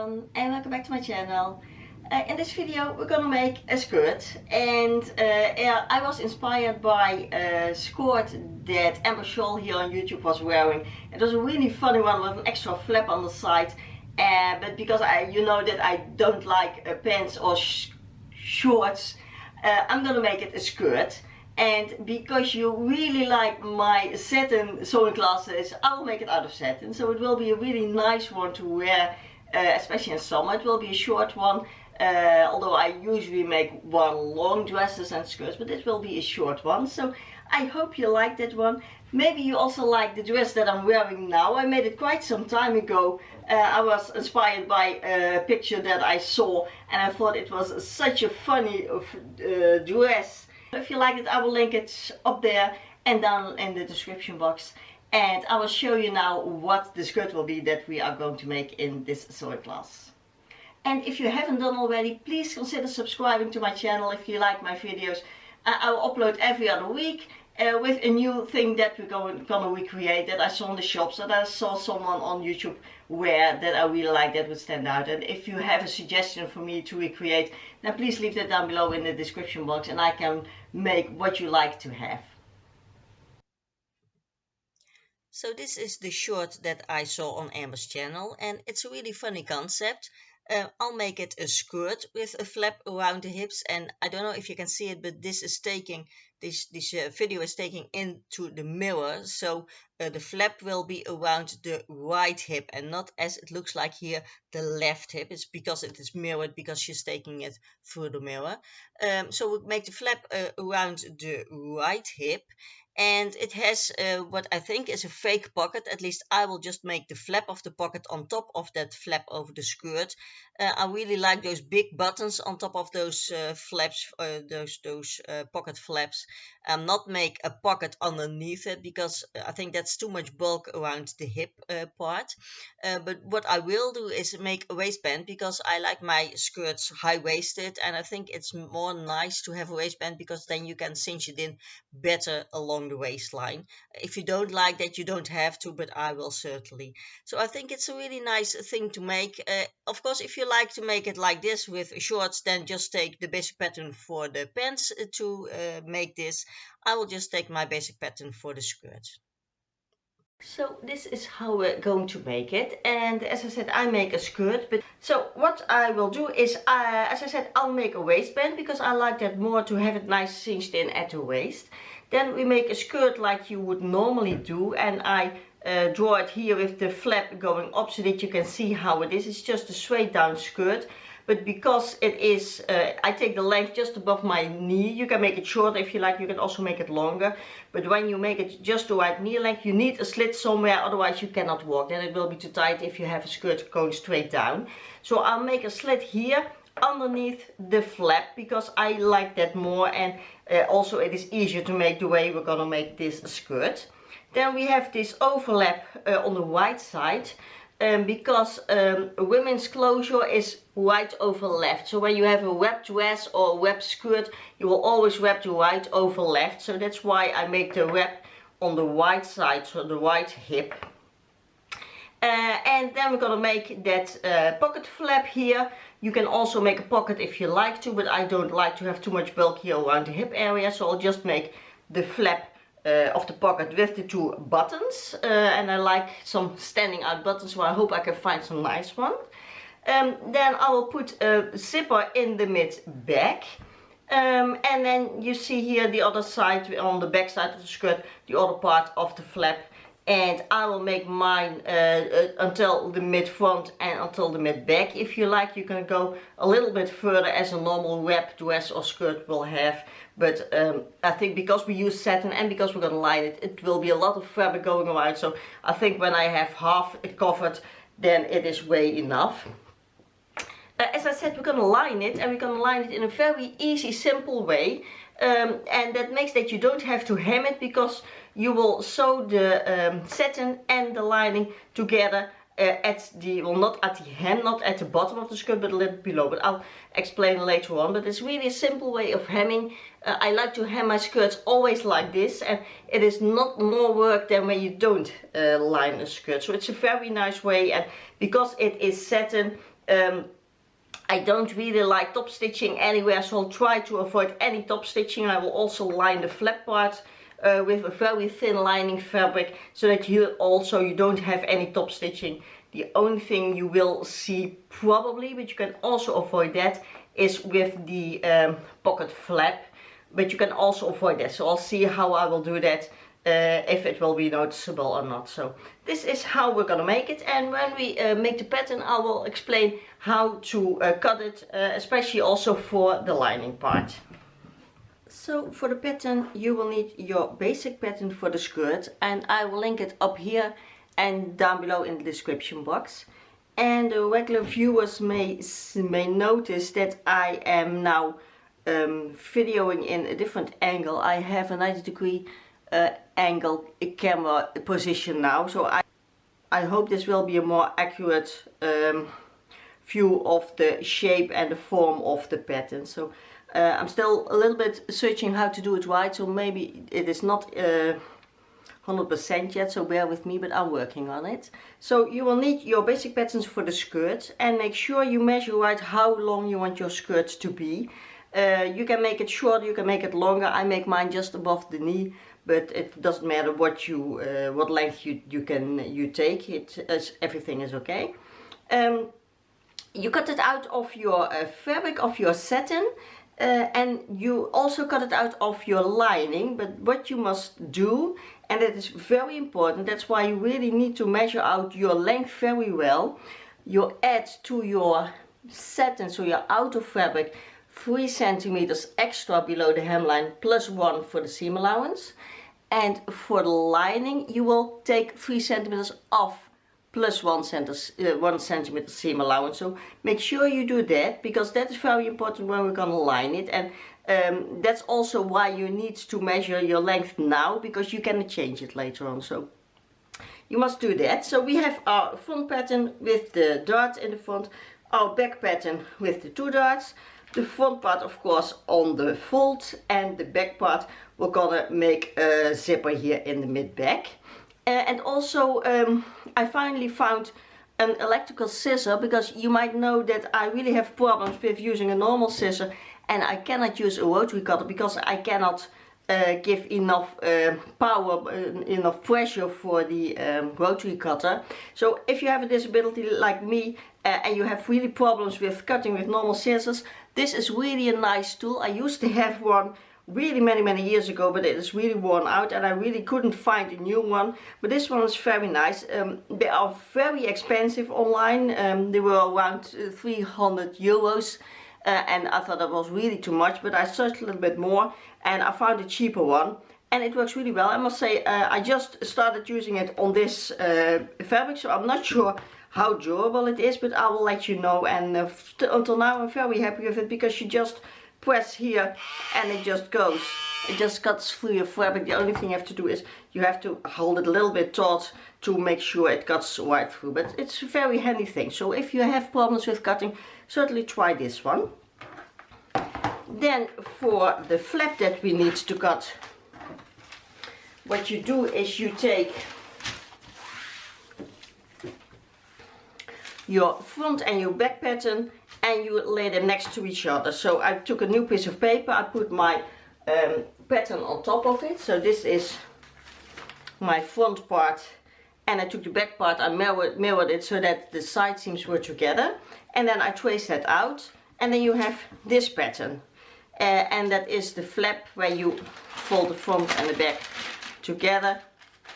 everyone and welcome back to my channel. In this video we're gonna make a skirt, and I was inspired by a skirt that Amber Shawl here on YouTube was wearing. It was a really funny one with an extra flap on the side, but because you know that I don't like pants or shorts, I'm gonna make it a skirt. And because you really like my satin sewing classes, I will make it out of satin. So it will be a really nice one to wear, especially in summer. It will be a short one, although I usually make one long dresses and skirts, but this will be a short one. So I hope you like that one. Maybe you also like the dress that I'm wearing now. I made it quite some time ago. I was inspired by a picture that I saw and I thought it was such a funny dress. If you like it, I will link it up there and down in the description box. And I will show you now what the skirt will be that we are going to make in this sewing class. And if you haven't done already, please consider subscribing to my channel if you like my videos. I will upload every other week with a new thing that we're gonna recreate that I saw in the shops, that I saw someone on YouTube wear that I really like, that would stand out. And if you have a suggestion for me to recreate, then please leave that down below in the description box and I can make what you like to have. So this is the short that I saw on Amber's channel, and it's a really funny concept. I'll make it a skirt with a flap around the hips, and I don't know if you can see it, but this is taking this video is taking into the mirror, so the flap will be around the right hip and not, as it looks like here, the left hip. It's because it is mirrored, because she's taking it through the mirror. So we'll make the flap around the right hip. And it has what I think is a fake pocket. At least I will just make the flap of the pocket on top of that flap over the skirt. I really like those big buttons on top of those flaps, those pocket flaps. Not make a pocket underneath it, because I think that's too much bulk around the hip part. But what I will do is make a waistband, because I like my skirts high-waisted, and I think it's more nice to have a waistband, because then you can cinch it in better along the waistline. If you don't like that, you don't have to, but I will certainly. So I think it's a really nice thing to make. Of course, if you like to make it like this with shorts, then just take the basic pattern for the pants to make this. I will just take my basic pattern for the skirt. So this is how we're going to make it, and as I said, I make a skirt. But so what I will do is, as I said, I'll make a waistband, because I like that more, to have it nice cinched in at the waist. Then we make a skirt like you would normally do, and I draw it here with the flap going up so that you can see how it is. It's just a straight down skirt, but because it is, I take the length just above my knee. You can make it shorter if you like, you can also make it longer. But when you make it just the right knee length, you need a slit somewhere, otherwise you cannot walk. Then it will be too tight if you have a skirt going straight down. So I'll make a slit here underneath the flap, because I like that more, and also it is easier to make the way we're gonna make this skirt. Then we have this overlap on the right side, because women's closure is right over left. So when you have a web dress or a web skirt, you will always wrap the right over left. So that's why I make the wrap on the right side, so the right hip. And then we're gonna make that pocket flap here. You can also make a pocket if you like to, but I don't like to have too much bulk here around the hip area, so I'll just make the flap of the pocket with the two buttons. And I like some standing out buttons, so I hope I can find some nice ones. Then I will put a zipper in the mid back. And then you see here the other side, on the back side of the skirt, the other part of the flap. And I will make mine until the mid front and until the mid back. If you like, you can go a little bit further, as a normal web dress or skirt will have. But I think because we use satin and because we're going to line it, it will be a lot of fabric going around. So I think when I have half it covered, then it is way enough. As I said, we're going to line it, and we're going to line it in a very easy, simple way. And that makes that you don't have to hem it, because you will sew the satin and the lining together at the, well, not at the hem, not at the bottom of the skirt, but a little below. But I'll explain later on. But it's really a simple way of hemming. I like to hem my skirts always like this, and it is not more work than when you don't line a skirt. So it's a very nice way, and because it is satin, I don't really like top stitching anywhere, so I'll try to avoid any top stitching. I will also line the flap part with a very thin lining fabric, so that you don't have any top stitching. The only thing you will see probably, but you can also avoid that, is with the pocket flap, but you can also avoid that. So I'll see how I will do that, if it will be noticeable or not. So this is how we're gonna make it, and when we make the pattern I will explain how to cut it, especially also for the lining part. So for the pattern you will need your basic pattern for the skirt, and I will link it up here and down below in the description box. And the regular viewers may notice that I am now videoing in a different angle. I have a 90-degree angle camera position now, so I hope this will be a more accurate view of the shape and the form of the pattern. So I'm still a little bit searching how to do it right, so maybe it is not 100% yet, so bear with me, but I'm working on it. So you will need your basic patterns for the skirt, and make sure you measure right how long you want your skirt to be. You can make it shorter, you can make it longer. I make mine just above the knee, but it doesn't matter what you what length you take. Everything is okay. You cut it out of your fabric, of your satin, and you also cut it out of your lining. But what you must do, and that is very important, that's why you really need to measure out your length very well. You add to your satin, so your outer fabric, 3 centimeters extra below the hemline, plus 1 for the seam allowance. And for the lining you will take 3 centimeters off, plus 1 centimeter seam allowance. So make sure you do that, because that is very important when we're gonna line it. And that's also why you need to measure your length now, because you can change it later on. So you must do that. So we have our front pattern with the dart in the front, our back pattern with the 2 darts, the front part of course on the fold, and the back part we're gonna make a zipper here in the mid back. And also I finally found an electrical scissor, because you might know that I really have problems with using a normal scissor, and I cannot use a rotary cutter because I cannot give enough power, enough pressure for the rotary cutter. So if you have a disability like me and you have really problems with cutting with normal scissors, this is really a nice tool. I used to have one really many years ago, but it is really worn out and I really couldn't find a new one. But this one is very nice. They are very expensive online. They were around 300 euros. And I thought that was really too much, but I searched a little bit more and I found a cheaper one, and it works really well. I must say, I just started using it on this fabric, so I'm not sure how durable it is, but I will let you know. And until now I'm very happy with it, because you just press here and it just goes. It just cuts through your fabric. The only thing you have to do is you have to hold it a little bit taut to make sure it cuts right through. But it's a very handy thing. So if you have problems with cutting, certainly try this one. Then for the flap that we need to cut, what you do is you take your front and your back pattern and you lay them next to each other. So I took a new piece of paper, I put my pattern on top of it. So this is my front part, and I took the back part, I mirrored it so that the side seams were together, and then I traced that out, and then you have this pattern. And that is the flap, where you fold the front and the back together.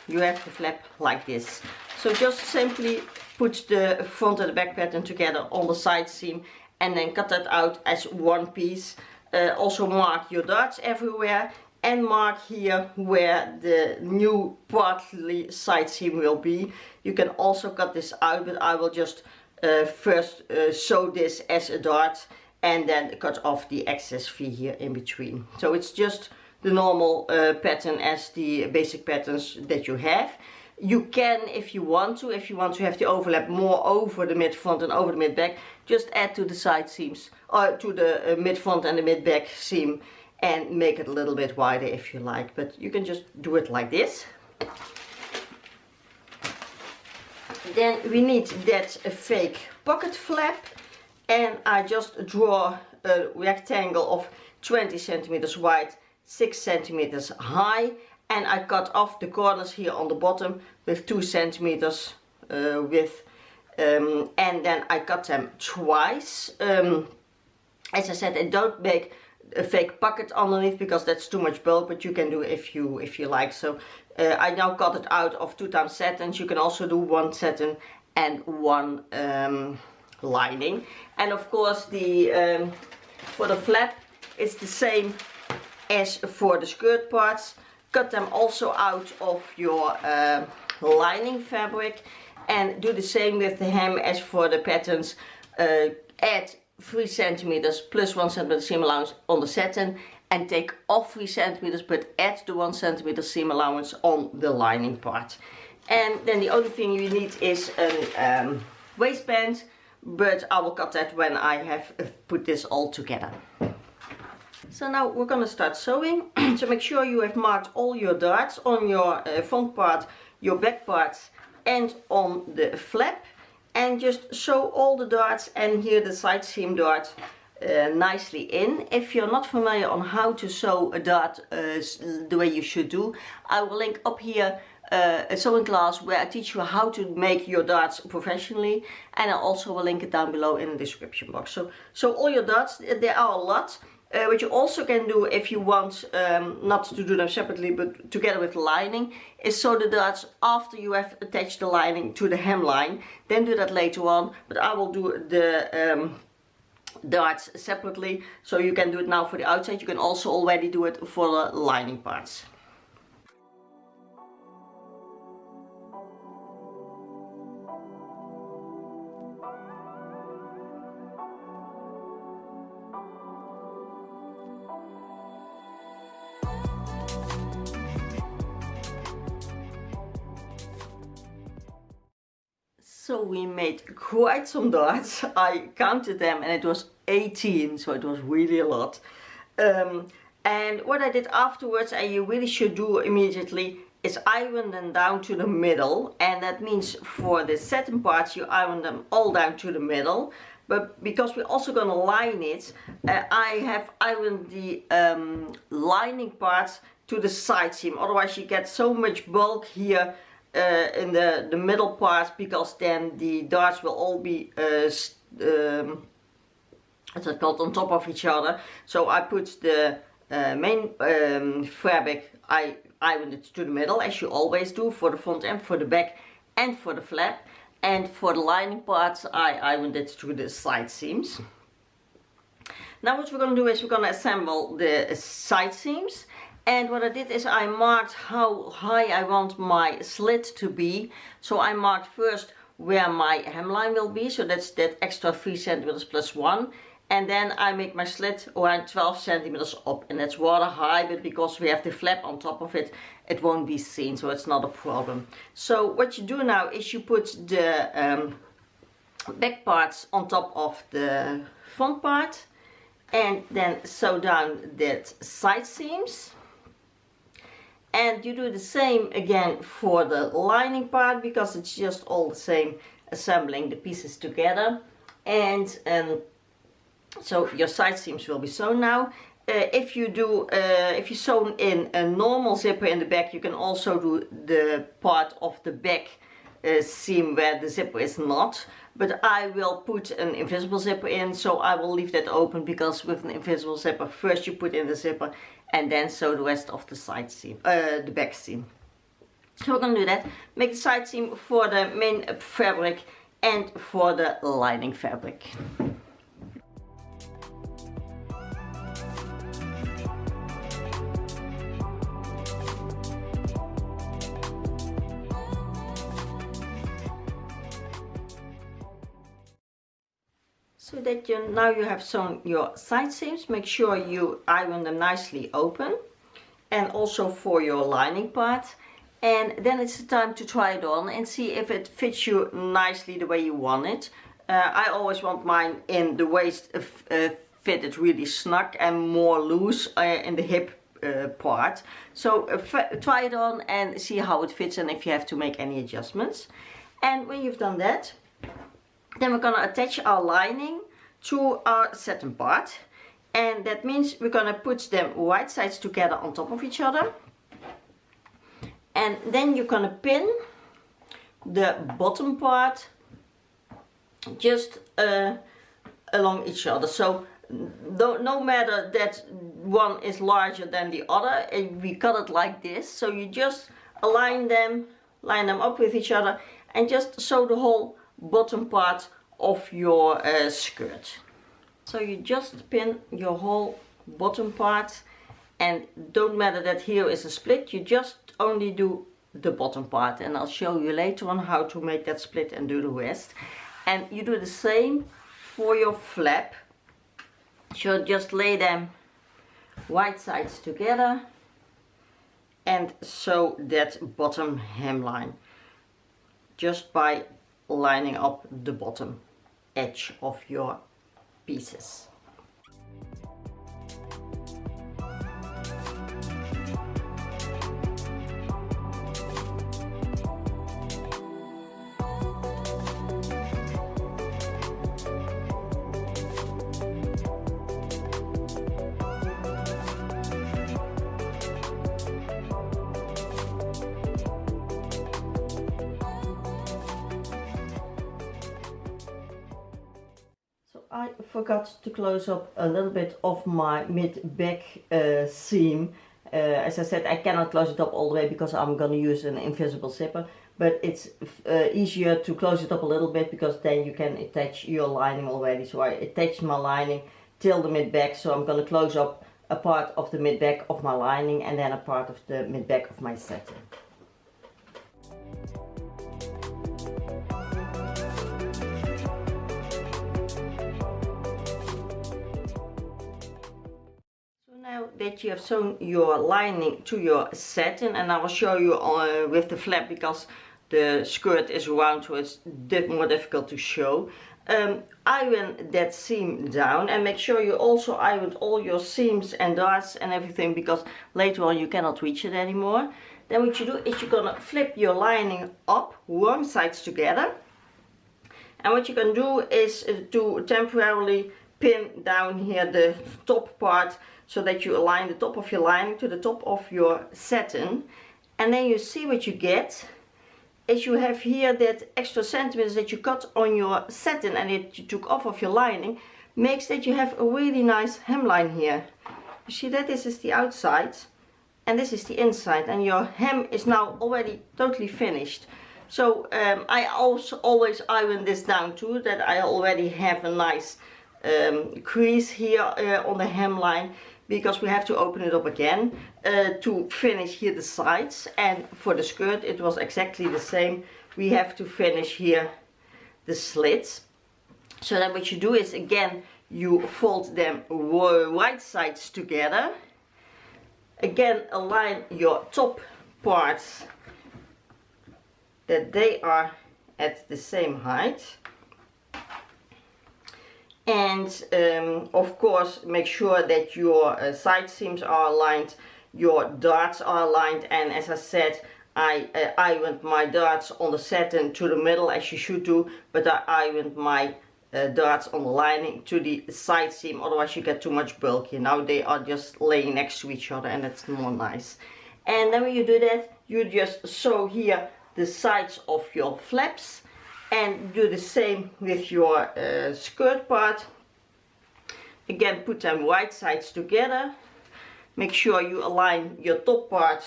You have the flap like this. So just simply put the front and the back pattern together on the side seam and then cut that out as one piece. Also mark your darts everywhere and mark here where the new partly side seam will be. You can also cut this out, but I will just first sew this as a dart and then cut off the excess V here in between. So it's just the normal pattern as the basic patterns that you have. You can, if you want to have the overlap more over the mid front and over the mid back, just add to the side seams, or to the mid front and the mid back seam, and make it a little bit wider if you like. But you can just do it like this. Then we need that fake pocket flap. and I just draw a rectangle of 20 centimeters wide, 6 centimeters high, and I cut off the corners here on the bottom with 2 centimeters width, and then I cut them twice. As I said, I don't make a fake pocket underneath because that's too much bulk, but you can do if you like. So I now cut it out of 2 times satins. You can also do 1 satin and 1 lining. And of course the for the flap it's the same as for the skirt parts. Cut them also out of your lining fabric, and do the same with the hem as for the patterns. Add 3 centimeters plus 1 centimeter seam allowance on the satin, and take off 3 centimeters but add the 1 centimeter seam allowance on the lining part. And then the only thing you need is a waistband, but I will cut that when I have put this all together. So now we're going to start sewing. So make sure you have marked all your darts on your front part, your back parts, and on the flap, and just sew all the darts and here the side seam dart nicely in. If you're not familiar on how to sew a dart the way you should do, I will link up here a sewing class where I teach you how to make your darts professionally, and I also will link it down below in the description box. So all your darts, there are a lot. What you also can do if you want not to do them separately but together with the lining, is sew the darts after you have attached the lining to the hemline. Then do that later on, but I will do the darts separately, so you can do it now for the outside. You can also already do it for the lining parts. So we made quite some darts. I counted them and it was 18, so it was really a lot. And what I did afterwards, and you really should do immediately, is iron them down to the middle. And that means for the satin parts you iron them all down to the middle. But because we're also going to line it, I have ironed the lining parts to the side seam. Otherwise you get so much bulk here in the middle part, because then the darts will all be what's it called, on top of each other. So I put the main fabric, I ironed it to the middle as you always do, for the front and for the back and for the flap, and for the lining parts I ironed it to the side seams. Now what we're going to do is we're going to assemble the side seams. And what I did is I marked how high I want my slit to be. So I marked first where my hemline will be, so that's that extra 3 centimeters plus 1. And then I make my slit around 12 centimeters up, and that's rather high, but because we have the flap on top of it, it won't be seen, so it's not a problem. So what you do now is you put the back parts on top of the front part, and then sew down that side seams. And you do the same again for the lining part, because it's just all the same, assembling the pieces together. And so your side seams will be sewn now. If you sew in a normal zipper in the back, you can also do the part of the back seam where the zipper is not. But I will put an invisible zipper in, so I will leave that open, because with an invisible zipper, first you put in the zipper and then sew the rest of the side seam, the back seam. So we're going to do that. Make the side seam for the main fabric and for the lining fabric. So that now you have sewn your side seams, make sure you iron them nicely open, and also for your lining part. And then it's the time to try it on and see if it fits you nicely the way you want it. I always want mine in the waist fitted really snug and more loose in the hip part. So try it on and see how it fits, and if you have to make any adjustments. And when you've done that, then we're going to attach our lining to our satin part, and that means we're gonna put them right sides together on top of each other, and then you're gonna pin the bottom part just along each other. So no matter that one is larger than the other, we cut it like this. So you just line them up with each other and just sew the whole bottom part of your skirt. So you just pin your whole bottom part, and don't matter that here is a split, you just only do the bottom part, and I'll show you later on how to make that split and do the rest. And you do the same for your flap. So just lay them right sides together and sew that bottom hemline just by lining up the bottom edge of your pieces. I forgot to close up a little bit of my mid-back seam. As I said, I cannot close it up all the way because I'm going to use an invisible zipper, but it's easier to close it up a little bit because then you can attach your lining already. So I attached my lining till the mid-back, so I'm going to close up a part of the mid-back of my lining and then a part of the mid-back of my satin. That you have sewn your lining to your satin, and I will show you with the flap because the skirt is round, so it's more difficult to show. Iron that seam down, and make sure you also iron all your seams and darts and everything, because later on you cannot reach it anymore. Then what you do is you're gonna flip your lining up, wrong sides together, and what you can do is to temporarily pin down here the top part, so that you align the top of your lining to the top of your satin. And then you see what you get is you have here that extra centimeters that you cut on your satin and that you took off of your lining, makes that you have a really nice hemline here. You see that this is the outside and this is the inside, and your hem is now already totally finished. So I also always iron this down too, that I already have a nice crease here on the hemline, because we have to open it up again to finish here the sides. And for the skirt it was exactly the same. We have to finish here the slits. So then what you do is, again, you fold them right sides together. Again, align your top parts that they are at the same height. And of course make sure that your side seams are aligned, your darts are aligned, and as I said, I ironed my darts on the satin to the middle, as you should do, but I ironed my darts on the lining to the side seam, otherwise you get too much bulk here. Now they are just laying next to each other and it's more nice. And then when you do that, you just sew here the sides of your flaps, and do the same with your skirt part. Again, put them right sides together. Make sure you align your top part,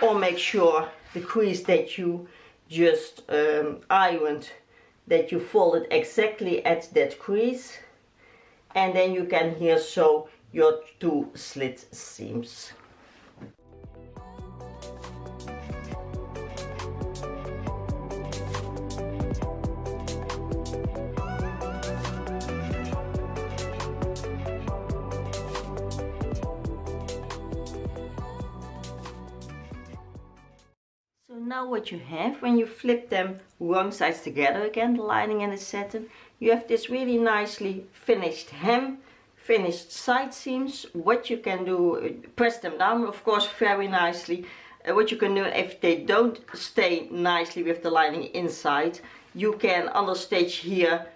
or make sure the crease that you just ironed, that you fold it exactly at that crease. And then you can here sew your two slit seams. So now what you have, when you flip them wrong sides together again, the lining and the satin, you have this really nicely finished hem, finished side seams. What you can do, press them down of course very nicely. What you can do, if they don't stay nicely with the lining inside, you can understitch here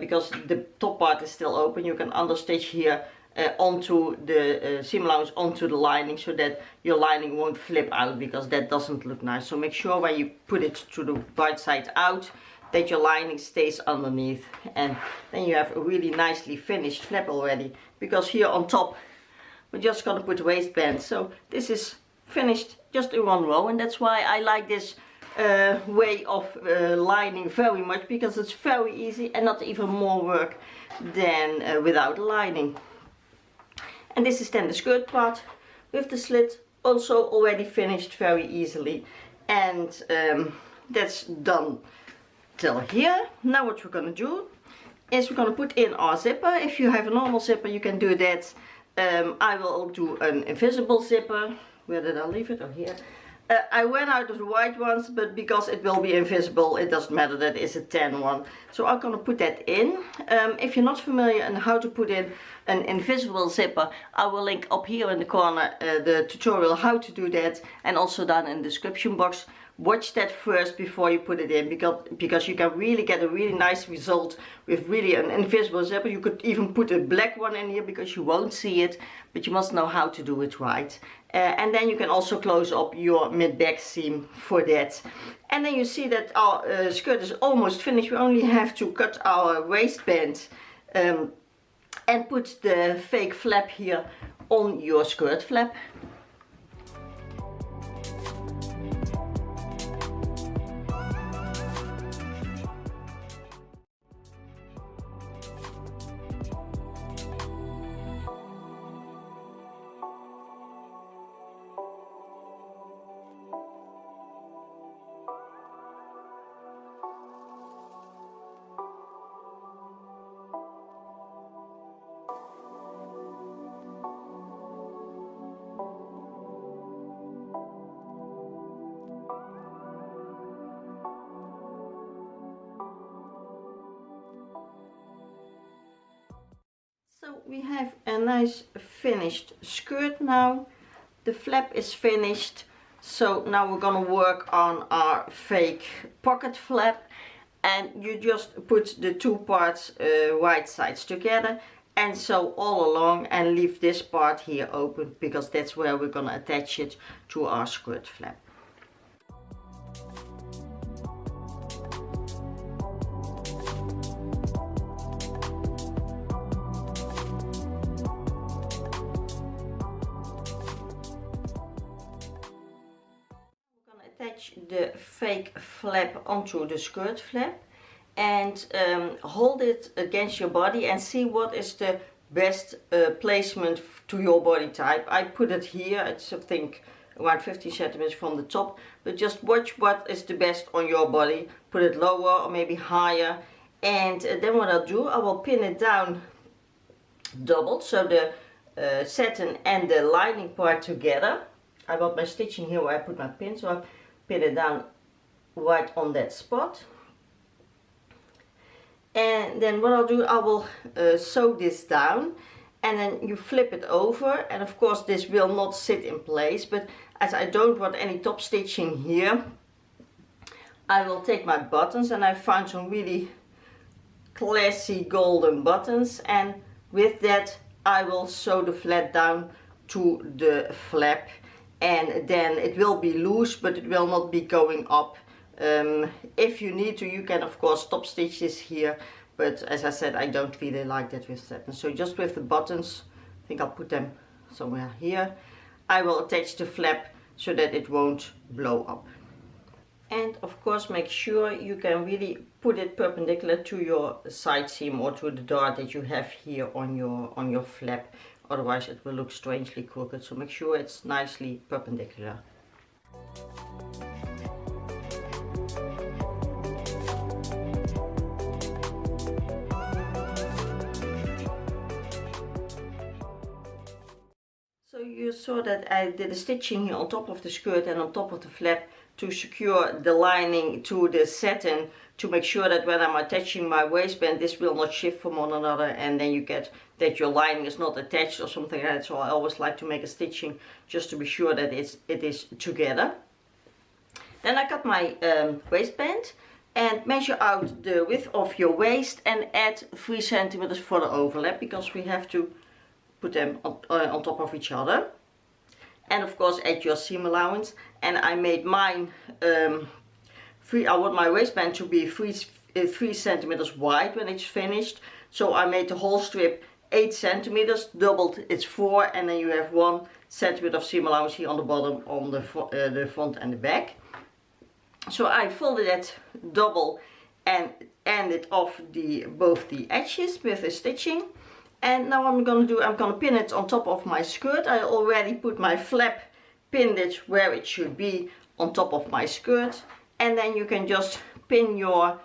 because the top part is still open, you can understitch here onto the seam allowance onto the lining, so that your lining won't flip out, because that doesn't look nice. So make sure when you put it to the right side out that your lining stays underneath, and then you have a really nicely finished flap already. Because here on top we're just gonna put waistband, so this is finished just in one row, and that's why I like this way of lining very much, because it's very easy and not even more work than without lining. And this is then the skirt part with the slit, also already finished very easily, and that's done till here. Now what we're gonna do is we're gonna put in our zipper. If you have a normal zipper you can do that. I will do an invisible zipper. Where did I leave it? Oh, here. I ran out of the white ones, but because it will be invisible, it doesn't matter that it's a tan one. So I'm gonna put that in. If you're not familiar on how to put in an invisible zipper, I will link up here in the corner the tutorial how to do that, and also down in the description box. Watch that first before you put it in, because you can really get a really nice result with really an invisible zipper. You could even put a black one in here because you won't see it, but you must know how to do it right. And then you can also close up your mid-back seam for that. And then you see that our skirt is almost finished. We only have to cut our waistband and put the fake flap here on your skirt flap. So we have a nice finished skirt now. The flap is finished. So now we're gonna work on our fake pocket flap, and you just put the two parts right sides together and sew all along, and leave this part here open, because that's where we're gonna attach it to our skirt flap. Attach the fake flap onto the skirt flap, and hold it against your body and see what is the best placement to your body type. I put it here, it's I think around 50 centimeters from the top, but just watch what is the best on your body. Put it lower or maybe higher, and then what I'll do, I will pin it down doubled, so the satin and the lining part together. I got my stitching here where I put my pin, so I pin it down right on that spot. And then what I'll do, I will sew this down, and then you flip it over, and of course this will not sit in place, but as I don't want any top stitching here, I will take my buttons, and I found some really classy golden buttons, and with that I will sew the flat down to the flap. And then it will be loose, but it will not be going up. If you need to, you can of course top stitch this here, but as I said, I don't really like that with satin. So just with the buttons, I think I'll put them somewhere here, I will attach the flap so that it won't blow up. And of course make sure you can really put it perpendicular to your side seam or to the dart that you have here on your flap. Otherwise it will look strangely crooked, so make sure it's nicely perpendicular. So you saw that I did a stitching here on top of the skirt and on top of the flap to secure the lining to the satin, to make sure that when I'm attaching my waistband this will not shift from one another, and then you get that your lining is not attached or something like that. So I always like to make a stitching just to be sure that it is together. Then I cut my waistband. and measure out the width of your waist and add 3 centimeters for the overlap, because we have to put them on top of each other. And of course add your seam allowance. And I made mine I want my waistband to be 3 centimeters wide when it's finished. So I made the whole strip 8 centimeters, doubled it's 4, and then you have 1 centimeter of seam allowance here on the bottom on the front and the back. So I folded that double and ended off both the edges with a stitching. And now what I'm going to do, I'm going to pin it on top of my skirt. I already put my flap, pinned it where it should be on top of my skirt. And then you can just pin your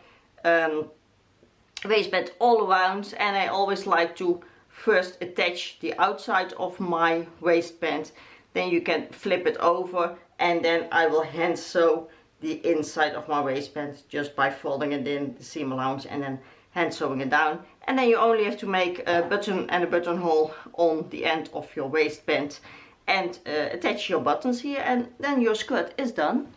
waistband all around. And I always like to first attach the outside of my waistband. Then you can flip it over, and then I will hand sew the inside of my waistband just by folding it in the seam allowance and then hand sewing it down. And then you only have to make a button and a buttonhole on the end of your waistband and attach your buttons here, and then your skirt is done.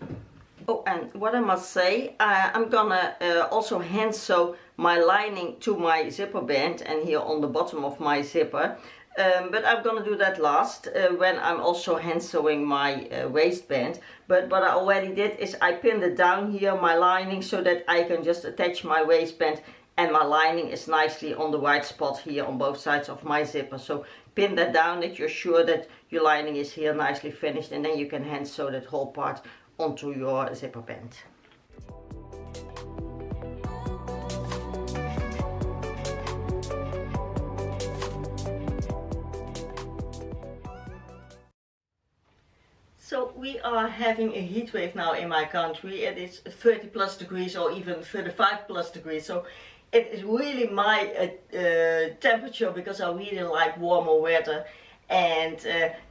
Oh, and what I must say, I'm gonna also hand sew my lining to my zipper band and here on the bottom of my zipper. But I'm gonna do that last when I'm also hand sewing my waistband. But what I already did is I pinned it down here, my lining, so that I can just attach my waistband and my lining is nicely on the right spot here on both sides of my zipper. So pin that down that you're sure that your lining is here nicely finished, and then you can hand sew that whole part onto your zipper band. So we are having a heat wave now in my country. It is 30 plus degrees or even 35 plus degrees. So it is really my temperature, because I really like warmer weather. And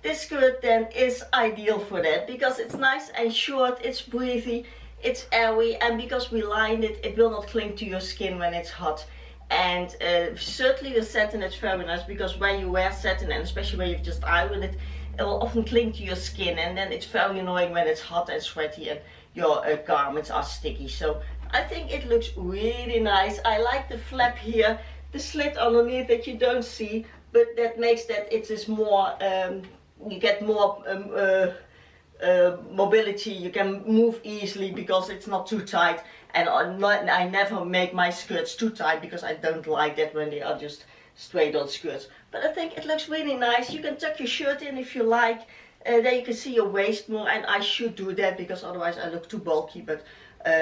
this skirt then is ideal for that, because it's nice and short, it's breathy, it's airy, and because we lined it, it will not cling to your skin when it's hot. And certainly the satin is very nice, because when you wear satin, and especially when you've just ironed it, it will often cling to your skin, and then it's very annoying when it's hot and sweaty and your garments are sticky. So I think it looks really nice. I like the flap here, the slit underneath that you don't see, but that makes that it is more, you get more mobility, you can move easily because it's not too tight. And I never make my skirts too tight, because I don't like that when they are just straight on skirts. But I think it looks really nice. You can tuck your shirt in if you like, then you can see your waist more, and I should do that because otherwise I look too bulky. But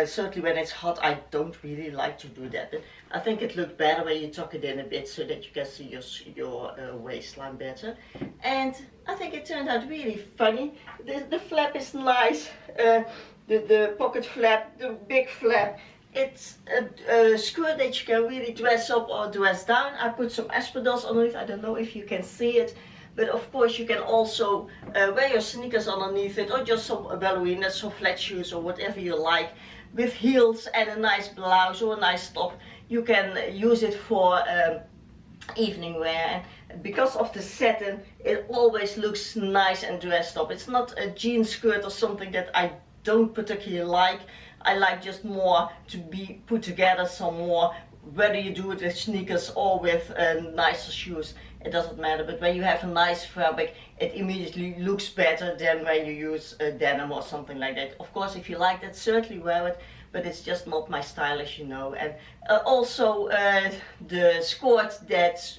certainly when it's hot, I don't really like to do that. But I think it looks better when you tuck it in a bit so that you can see your waistline better. And I think it turned out really funny. The flap is nice, the pocket flap, the big flap. It's a skirt that you can really dress up or dress down. I put some espadrilles underneath. I don't know if you can see it, but of course you can also wear your sneakers underneath it, or just some ballerinas, some flat shoes, or whatever you like, with heels and a nice blouse or a nice top. You can use it for evening wear, and because of the satin, it always looks nice and dressed up. It's not a jean skirt or something that I don't particularly like. I like just more to be put together some more, whether you do it with sneakers or with nicer shoes, it doesn't matter. But when you have a nice fabric, it immediately looks better than when you use denim or something like that. Of course, if you like that, certainly wear it, but it's just not my style, as you know. And also the skirt that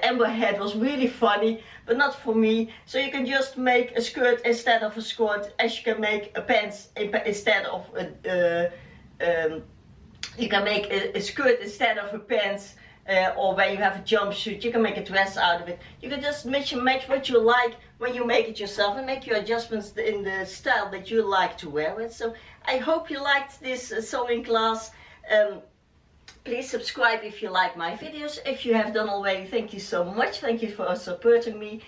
Amber had was really funny, but not for me. So you can just make a skirt instead of a skirt, as you can make a pants instead of you can make a skirt instead of a pants, or when you have a jumpsuit, you can make a dress out of it. You can just mix and match what you like when you make it yourself, and make your adjustments in the style that you like to wear it. So I hope you liked this sewing class. Please subscribe if you like my videos. If you have done already, thank you so much. Thank you for supporting me.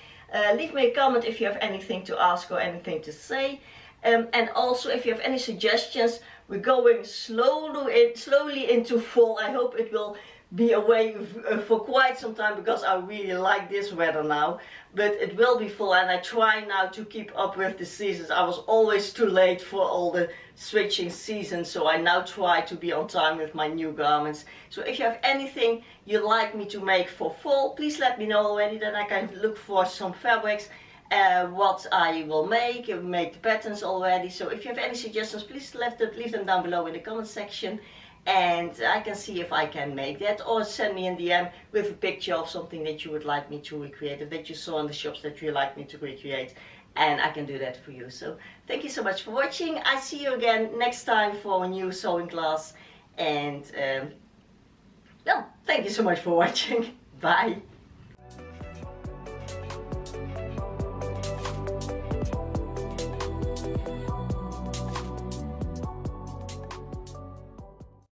Leave me a comment if you have anything to ask or anything to say. And also, if you have any suggestions, we're going slowly into fall. I hope it will be away for quite some time because I really like this weather now. But it will be full, and I try now to keep up with the seasons. I was always too late for all the switching seasons, so I now try to be on time with my new garments. So if you have anything you'd like me to make for fall, please let me know already, then I can look for some fabrics. What I will make the patterns already. So if you have any suggestions, please leave them down below in the comment section, and I can see if I can make that, or send me an DM with a picture of something that you would like me to recreate, or that you saw in the shops that you like me to recreate, and I can do that for you. So thank you so much for watching. I see you again next time for a new sewing class, and well, thank you so much for watching. Bye.